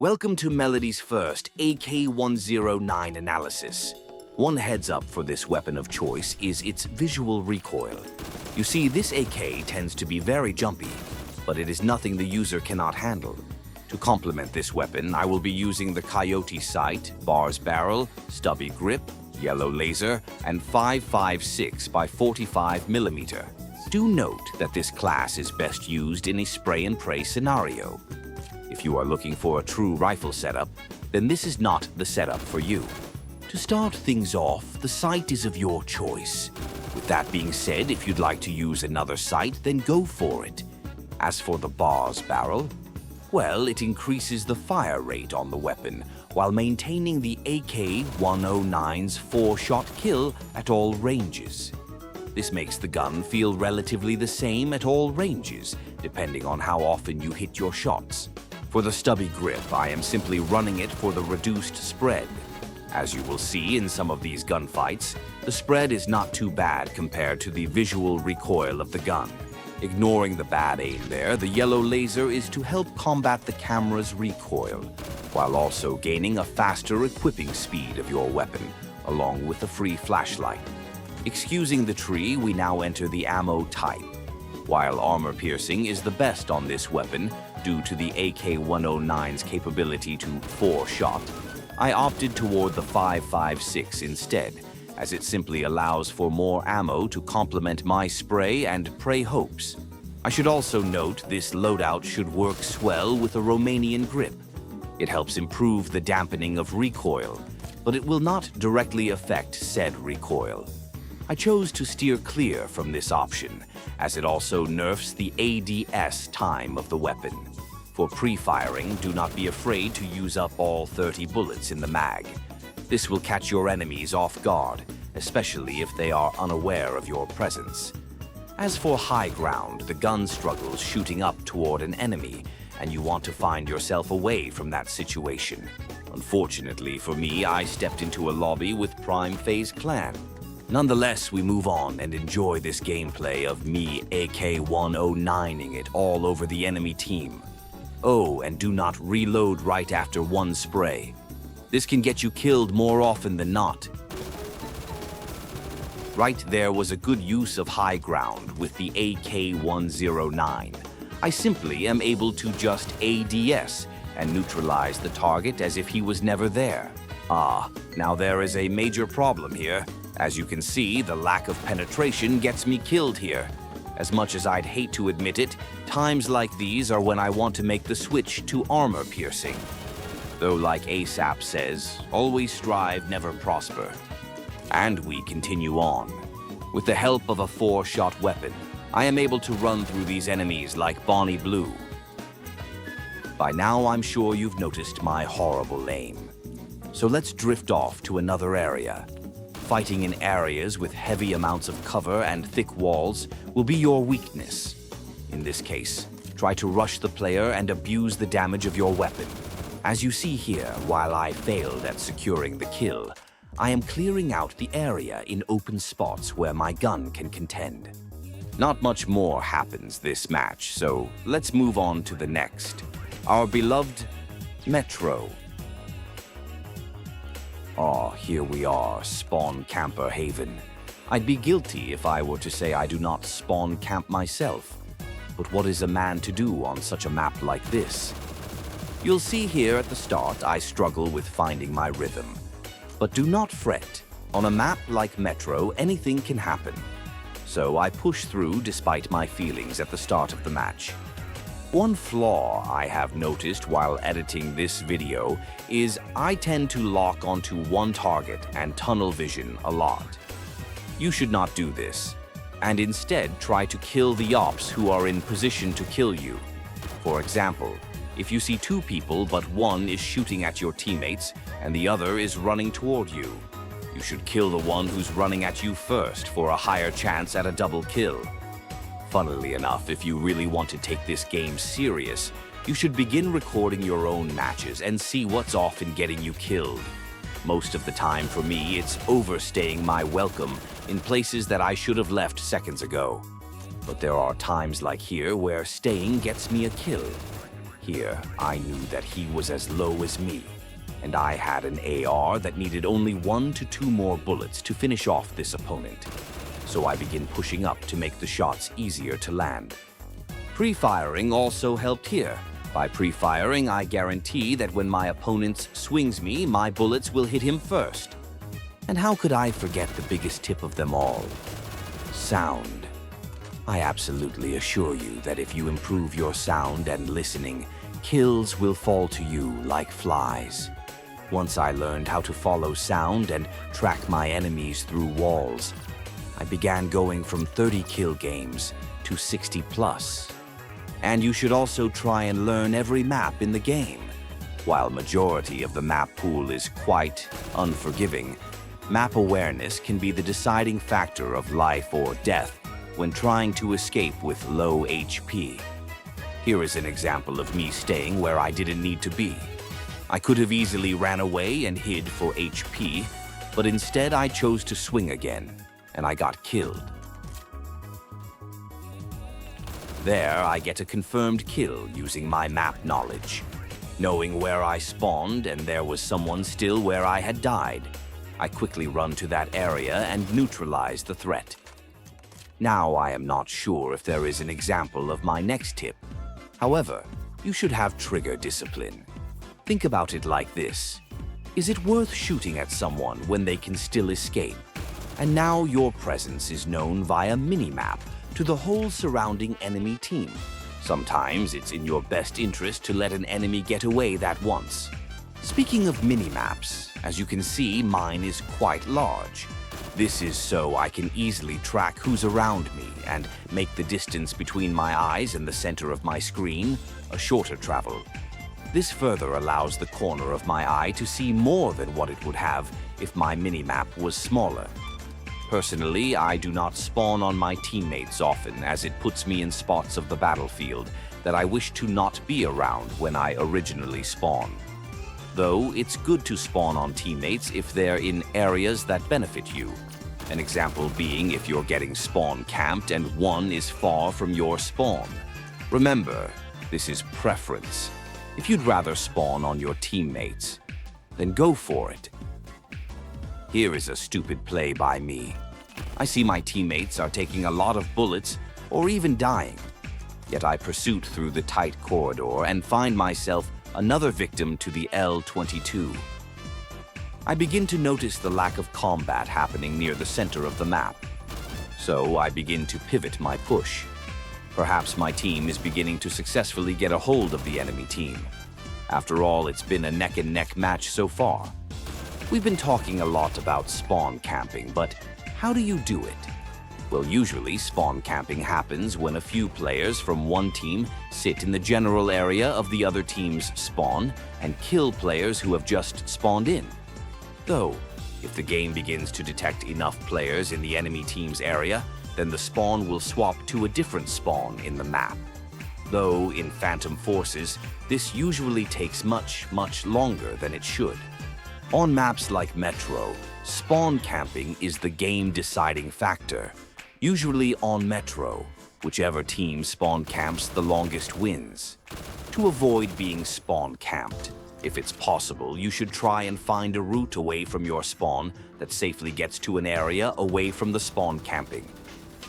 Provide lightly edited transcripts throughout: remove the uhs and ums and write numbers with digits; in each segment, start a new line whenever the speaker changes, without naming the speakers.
Welcome to Melody's first AK109 analysis. One heads up for this weapon of choice is its visual recoil. You see, this AK tends to be very jumpy, but it is nothing the user cannot handle. To complement this weapon, I will be using the Coyote sight, bars barrel, stubby grip, yellow laser, and 5.56 by 45mm. Do note that this class is best used in a spray and pray scenario. If you are looking for a true rifle setup, then this is not the setup for you. To start things off, the sight is of your choice. With that being said, if you'd like to use another sight, then go for it. As for the bars barrel, well, it increases the fire rate on the weapon while maintaining the AK109's 4-shot kill at all ranges. This makes the gun feel relatively the same at all ranges, depending on how often you hit your shots. For the stubby grip, I am simply running it for the reduced spread. As you will see in some of these gunfights, the spread is not too bad compared to the visual recoil of the gun. Ignoring the bad aim there, the yellow laser is to help combat the camera's recoil, while also gaining a faster equipping speed of your weapon, along with a free flashlight. Excusing the tree, we now enter the ammo type. While armor piercing is the best on this weapon, due to the AK109's capability to 4-shot, I opted toward the 5.56 instead, as it simply allows for more ammo to complement my spray and pray hopes. I should also note this loadout should work swell with a Romanian grip. It helps improve the dampening of recoil, but it will not directly affect said recoil. I chose to steer clear from this option, as it also nerfs the ADS time of the weapon. For pre-firing, do not be afraid to use up all 30 bullets in the mag. This will catch your enemies off guard, especially if they are unaware of your presence. As for high ground, the gun struggles shooting up toward an enemy, and you want to find yourself away from that situation. Unfortunately for me, I stepped into a lobby with Prime Phase Clan. Nonetheless, we move on and enjoy this gameplay of me AK109ing it all over the enemy team. Oh, and do not reload right after one spray. This can get you killed more often than not. Right there was a good use of high ground with the AK109. I simply am able to just ADS and neutralize the target as if he was never there. Now there is a major problem here. As you can see, the lack of penetration gets me killed here. As much as I'd hate to admit it, times like these are when I want to make the switch to armor piercing. Though like ASAP says, always strive, never prosper. And we continue on. With the help of a 4-shot weapon, I am able to run through these enemies like Bonnie Blue. By now I'm sure you've noticed my horrible aim. So let's drift off to another area. Fighting in areas with heavy amounts of cover and thick walls will be your weakness. In this case, try to rush the player and abuse the damage of your weapon. As you see here, while I failed at securing the kill, I am clearing out the area in open spots where my gun can contend. Not much more happens this match, so let's move on to the next. Our beloved Metro. Here we are, Spawn Camper Haven. I'd be guilty if I were to say I do not spawn camp myself. But what is a man to do on such a map like this? You'll see here at the start I struggle with finding my rhythm. But do not fret. On a map like Metro, anything can happen. So I push through despite my feelings at the start of the match. One flaw I have noticed while editing this video is I tend to lock onto one target and tunnel vision a lot. You should not do this, and instead try to kill the ops who are in position to kill you. For example, if you see two people but one is shooting at your teammates and the other is running toward you, you should kill the one who's running at you first for a higher chance at a double kill. Funnily enough, if you really want to take this game serious, you should begin recording your own matches and see what's often getting you killed. Most of the time for me, it's overstaying my welcome in places that I should have left seconds ago. But there are times like here where staying gets me a kill. Here, I knew that he was as low as me, and I had an AR that needed only 1 to 2 more bullets to finish off this opponent. So I began pushing up to make the shots easier to land. Pre-firing also helped here. By pre-firing, I guarantee that when my opponent swings me, my bullets will hit him first. And how could I forget the biggest tip of them all? Sound. I absolutely assure you that if you improve your sound and listening, kills will fall to you like flies. Once I learned how to follow sound and track my enemies through walls, I began going from 30 kill games to 60 plus. And you should also try and learn every map in the game. While majority of the map pool is quite unforgiving, map awareness can be the deciding factor of life or death when trying to escape with low HP. Here is an example of me staying where I didn't need to be. I could have easily ran away and hid for HP, but instead I chose to swing again, and I got killed. There, I get a confirmed kill using my map knowledge. Knowing where I spawned and there was someone still where I had died, I quickly run to that area and neutralize the threat. Now I am not sure if there is an example of my next tip. However, you should have trigger discipline. Think about it like this. Is it worth shooting at someone when they can still escape? And now your presence is known via minimap to the whole surrounding enemy team. Sometimes it's in your best interest to let an enemy get away that once. Speaking of minimaps, as you can see, mine is quite large. This is so I can easily track who's around me and make the distance between my eyes and the center of my screen a shorter travel. This further allows the corner of my eye to see more than what it would have if my minimap was smaller. Personally, I do not spawn on my teammates often, as it puts me in spots of the battlefield that I wish to not be around when I originally spawn. Though it's good to spawn on teammates if they're in areas that benefit you. An example being if you're getting spawn camped and one is far from your spawn. Remember, this is preference. If you'd rather spawn on your teammates, then go for it. Here is a stupid play by me. I see my teammates are taking a lot of bullets or even dying. Yet I pursued through the tight corridor and find myself another victim to the L-22. I begin to notice the lack of combat happening near the center of the map. So I begin to pivot my push. Perhaps my team is beginning to successfully get a hold of the enemy team. After all, it's been a neck-and-neck match so far. We've been talking a lot about spawn camping, but how do you do it? Well, usually spawn camping happens when a few players from one team sit in the general area of the other team's spawn and kill players who have just spawned in. Though, if the game begins to detect enough players in the enemy team's area, then the spawn will swap to a different spawn in the map. Though, in Phantom Forces, this usually takes much longer than it should. On maps like Metro, spawn camping is the game-deciding factor. Usually on Metro, whichever team spawn camps the longest wins. To avoid being spawn camped, if it's possible, you should try and find a route away from your spawn that safely gets to an area away from the spawn camping.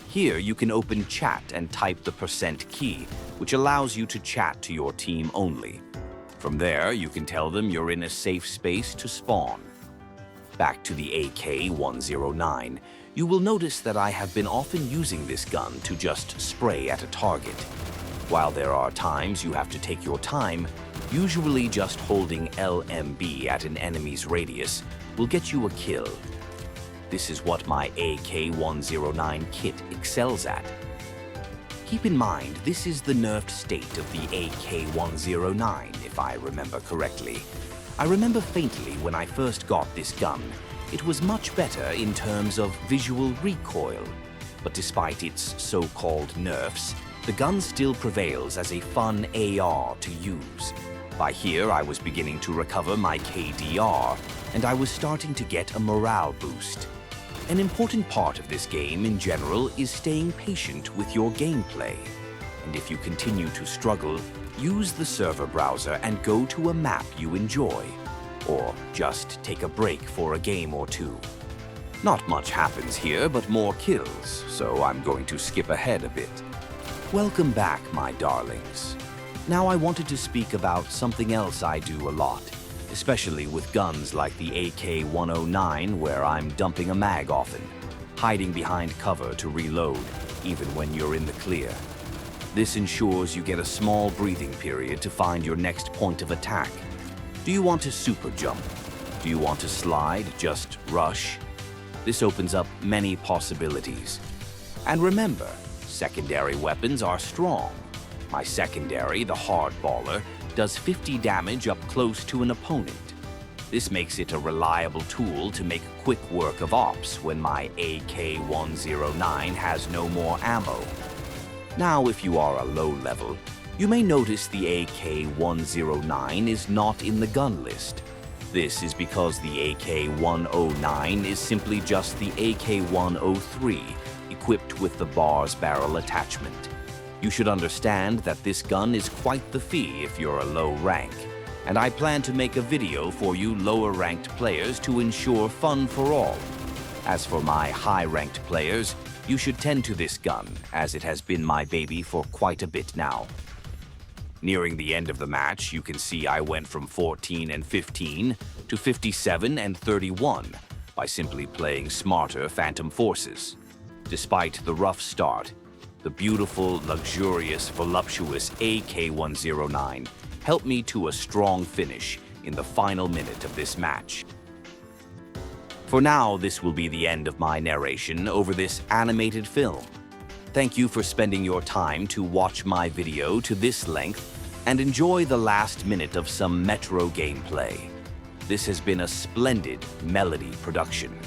Here you can open chat and type the % key, which allows you to chat to your team only. From there, you can tell them you're in a safe space to spawn. Back to the AK109, you will notice that I have been often using this gun to just spray at a target. While there are times you have to take your time, usually just holding LMB at an enemy's radius will get you a kill. This is what my AK109 kit excels at. Keep in mind, this is the nerfed state of the AK109, if I remember correctly. I remember faintly when I first got this gun, it was much better in terms of visual recoil. But despite its so-called nerfs, the gun still prevails as a fun AR to use. By here, I was beginning to recover my KDR, and I was starting to get a morale boost. An important part of this game in general is staying patient with your gameplay. And if you continue to struggle, use the server browser and go to a map you enjoy, or just take a break for a game or two. Not much happens here, but more kills, so I'm going to skip ahead a bit. Welcome back, my darlings. Now I wanted to speak about something else I do a lot, especially with guns like the AK109, where I'm dumping a mag often, hiding behind cover to reload, even when you're in the clear. This ensures you get a small breathing period to find your next point of attack. Do you want to super jump? Do you want to slide, just rush? This opens up many possibilities. And remember, secondary weapons are strong. My secondary, the hardballer, does 50 damage up close to an opponent. This makes it a reliable tool to make quick work of ops when my AK109 has no more ammo. Now, if you are a low level, you may notice the AK109 is not in the gun list. This is because the AK109 is simply just the AK103 equipped with the bar's barrel attachment. You should understand that this gun is quite the fee if you're a low rank, and I plan to make a video for you lower ranked players to ensure fun for all. As for my high ranked players, you should tend to this gun, as it has been my baby for quite a bit now. Nearing the end of the match, you can see I went from 14 and 15 to 57 and 31 by simply playing smarter Phantom Forces. Despite the rough start, the beautiful, luxurious, voluptuous AK109 helped me to a strong finish in the final minute of this match. For now, this will be the end of my narration over this animated film. Thank you for spending your time to watch my video to this length and enjoy the last minute of some Metro gameplay. This has been a splendid Melody production.